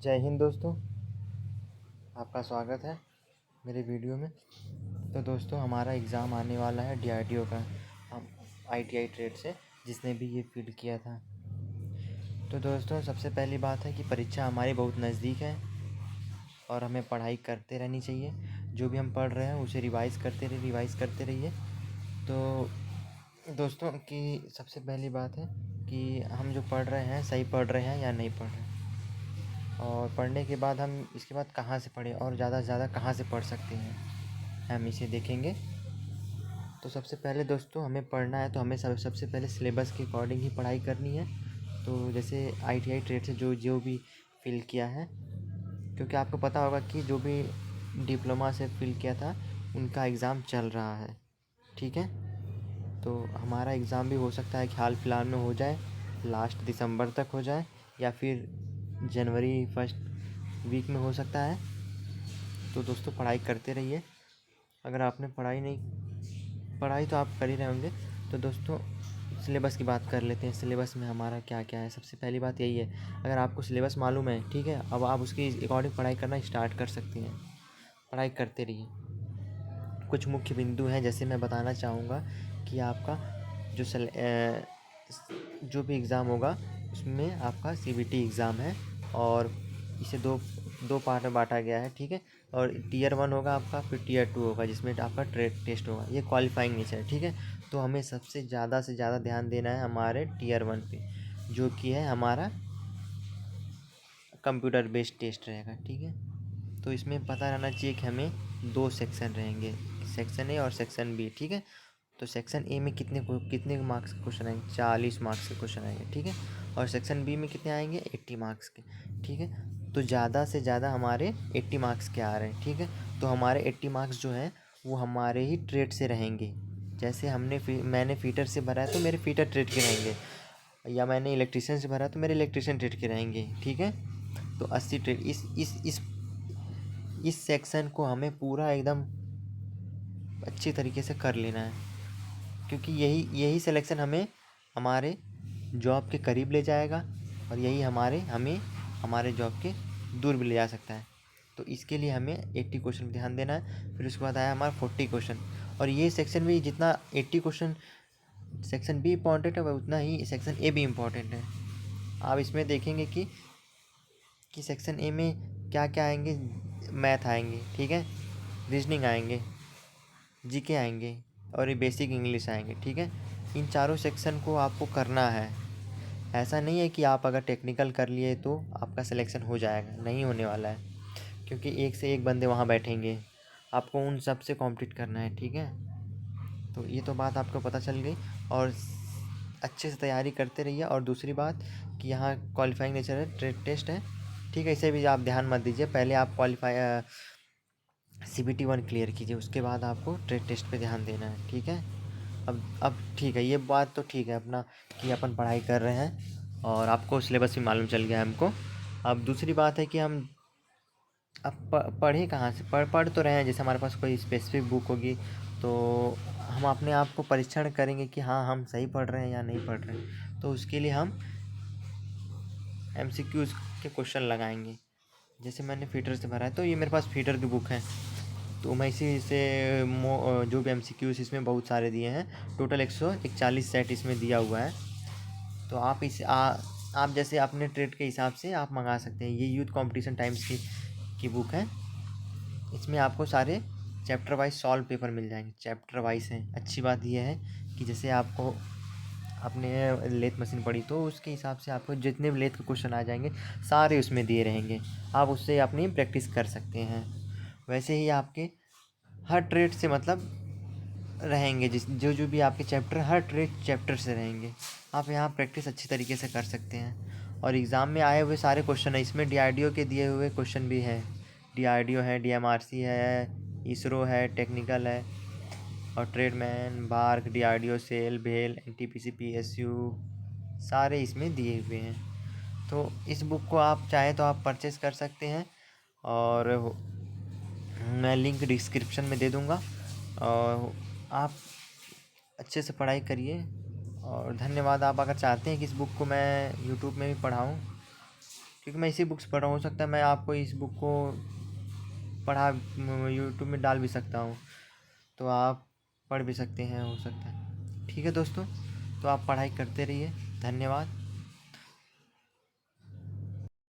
जय हिंद दोस्तों, आपका स्वागत है मेरे वीडियो में। तो दोस्तों, हमारा एग्ज़ाम आने वाला है डीआरडीओ का, हम आईटीआई ट्रेड से जिसने भी ये फील किया था। तो दोस्तों, सबसे पहली बात है कि परीक्षा हमारी बहुत नज़दीक है और हमें पढ़ाई करते रहनी चाहिए। जो भी हम पढ़ रहे हैं उसे रिवाइज़ करते रहिए। तो दोस्तों की सबसे पहली बात है कि हम जो पढ़ रहे हैं सही पढ़ रहे हैं या नहीं पढ़ रहे हैं, और पढ़ने के बाद हम इसके बाद कहाँ से पढ़ें और ज़्यादा से ज़्यादा कहाँ से पढ़ सकते हैं, हम इसे देखेंगे। तो सबसे पहले दोस्तों, हमें पढ़ना है तो हमें सबसे पहले सिलेबस के अकॉर्डिंग ही पढ़ाई करनी है। तो जैसे आईटीआई ट्रेड से जो जो भी फ़िल किया है, क्योंकि आपको पता होगा कि जो भी डिप्लोमा से फ़िल किया था उनका एग्ज़ाम चल रहा है, ठीक है। तो हमारा एग्ज़ाम भी हो सकता है कि हाल फिलहाल में हो जाए, लास्ट दिसंबर तक हो जाए, या फिर जनवरी फर्स्ट वीक में हो सकता है। तो दोस्तों, पढ़ाई करते रहिए। अगर आपने पढ़ाई तो आप कर ही रहे होंगे। तो दोस्तों, सिलेबस की बात कर लेते हैं। सिलेबस में हमारा क्या क्या है, सबसे पहली बात यही है, अगर आपको सिलेबस मालूम है, ठीक है, अब आप उसकी अकॉर्डिंग पढ़ाई करना स्टार्ट कर सकते हैं। पढ़ाई करते रहिए। कुछ मुख्य बिंदु हैं, जैसे मैं बताना चाहूँगा कि आपका जो जो भी एग्ज़ाम होगा उसमें आपका सीबीटी एग्ज़ाम है, और इसे दो दो पार्ट में बांटा गया है, ठीक है। और टियर 1 होगा आपका, फिर टियर 2 होगा जिसमें आपका ट्रेड टेस्ट होगा। ये क्वालिफाइंग नेचर है, ठीक है। तो हमें सबसे ज़्यादा से ज़्यादा ध्यान देना है हमारे टियर 1 पे, जो कि है हमारा कंप्यूटर बेस्ड टेस्ट रहेगा, ठीक है। तो इसमें पता रहना चाहिए कि हमें 2 सेक्शन रहेंगे, सेक्शन ए और सेक्शन बी, ठीक है। तो सेक्शन ए में कितने मार्क्स के क्वेश्चन आएंगे? 40 मार्क्स के क्वेश्चन आएंगे, ठीक है। और सेक्शन बी में कितने आएंगे? 80 मार्क्स के, ठीक है। तो ज़्यादा से ज़्यादा हमारे 80 मार्क्स के आ रहे हैं, ठीक है। तो हमारे 80 मार्क्स जो हैं वो हमारे ही ट्रेड से रहेंगे। जैसे मैंने फीटर से भरा है तो मेरे फीटर ट्रेड के रहेंगे, या मैंने इलेक्ट्रीशियन से भरा तो मेरे इलेक्ट्रीशियन ट्रेड के रहेंगे, ठीक है। तो 80 ट्रेड इस सेक्शन को हमें पूरा एकदम अच्छी तरीके से कर लेना है, क्योंकि यही सिलेक्शन हमें हमारे जॉब के करीब ले जाएगा, और यही हमें हमारे जॉब के दूर भी ले जा सकता है। तो इसके लिए हमें 80 क्वेश्चन पर ध्यान देना है। फिर उसके बाद आया हमारा 40 क्वेश्चन, और ये सेक्शन भी जितना 80 क्वेश्चन सेक्शन बी इम्पॉर्टेंट है, उतना ही सेक्शन ए भी इम्पॉर्टेंट है। आप इसमें देखेंगे कि सेक्शन ए में क्या क्या आएंगे। मैथ आएंगे, ठीक है, रीजनिंग आएंगे, जीके आएंगे, और ये बेसिक इंग्लिश आएंगे, ठीक है। इन चारों सेक्शन को आपको करना है। ऐसा नहीं है कि आप अगर टेक्निकल कर लिए तो आपका सिलेक्शन हो जाएगा, नहीं होने वाला है, क्योंकि एक से एक बंदे वहाँ बैठेंगे, आपको उन सब से कॉम्पीट करना है, ठीक है। तो ये तो बात आपको पता चल गई, और अच्छे से तैयारी करते रहिए। और दूसरी बात कि यहाँ क्वालिफाइंग नेचर है, ट्रेड टेस्ट है, ठीक है। इसे भी आप ध्यान मत दीजिए, पहले आप सीबीटी 1 क्लियर कीजिए, उसके बाद आपको ट्रेड टेस्ट पे ध्यान देना है, ठीक है। अब ठीक है, ये बात तो ठीक है अपना कि अपन पढ़ाई कर रहे हैं और आपको सिलेबस भी मालूम चल गया है हमको। अब दूसरी बात है कि हम अब पढ़ें कहाँ से? पढ़ तो रहे हैं, जैसे हमारे पास कोई स्पेसिफिक बुक होगी तो हम अपने आप को परीक्षण करेंगे कि हाँ, हम सही पढ़ रहे हैं या नहीं पढ़ रहे हैं। तो उसके लिए हम एमसीक्यूज़ के क्वेश्चन लगाएंगे। जैसे मैंने फीटर से भरा है तो ये मेरे पास फीटर की बुक है, तो मैं इसी से जो भी एमसीक्यूज़ इसमें बहुत सारे दिए हैं, टोटल 141 सेट इसमें दिया हुआ है। तो आप जैसे अपने ट्रेड के हिसाब से आप मंगा सकते हैं। ये यूथ कंपटीशन टाइम्स की बुक है। इसमें आपको सारे चैप्टर वाइज सॉल्व पेपर मिल जाएंगे, चैप्टर वाइज हैं। अच्छी बात यह है कि जैसे आपको आपने लेथ मशीन पढ़ी तो उसके हिसाब से आपको जितने भी लेथ के क्वेश्चन आ जाएंगे सारे उसमें दिए रहेंगे, आप उससे अपनी प्रैक्टिस कर सकते हैं। वैसे ही आपके हर ट्रेड से मतलब रहेंगे, जो जो भी आपके चैप्टर हर ट्रेड चैप्टर से रहेंगे, आप यहाँ प्रैक्टिस अच्छी तरीके से कर सकते हैं। और एग्ज़ाम में आए हुए सारे क्वेश्चन है, इसमें डीआरडीओ के दिए हुए क्वेश्चन भी है। डीआरडीओ है, डीएमआरसी है, इसरो है, टेक्निकल है, और ट्रेडमैन, बार्क, डीआरडीओ, सेल, भेल, एनटीपीसी, पीएसयू, सारे इसमें दिए हुए हैं। तो इस बुक को आप चाहें तो आप परचेज़ कर सकते हैं, और मैं लिंक डिस्क्रिप्शन में दे दूँगा। और आप अच्छे से पढ़ाई करिए, और धन्यवाद। आप अगर चाहते हैं कि इस बुक को मैं यूट्यूब में भी पढ़ाऊँ क्योंकि मैं इसी बुक्स पढ़ रहा हूँ। हो सकता है मैं आपको इस बुक को पढ़ा यूट्यूब में डाल भी सकता हूँ, तो आप पढ़ भी सकते हैं, हो सकता है। ठीक है दोस्तों, तो आप पढ़ाई करते रहिए। धन्यवाद।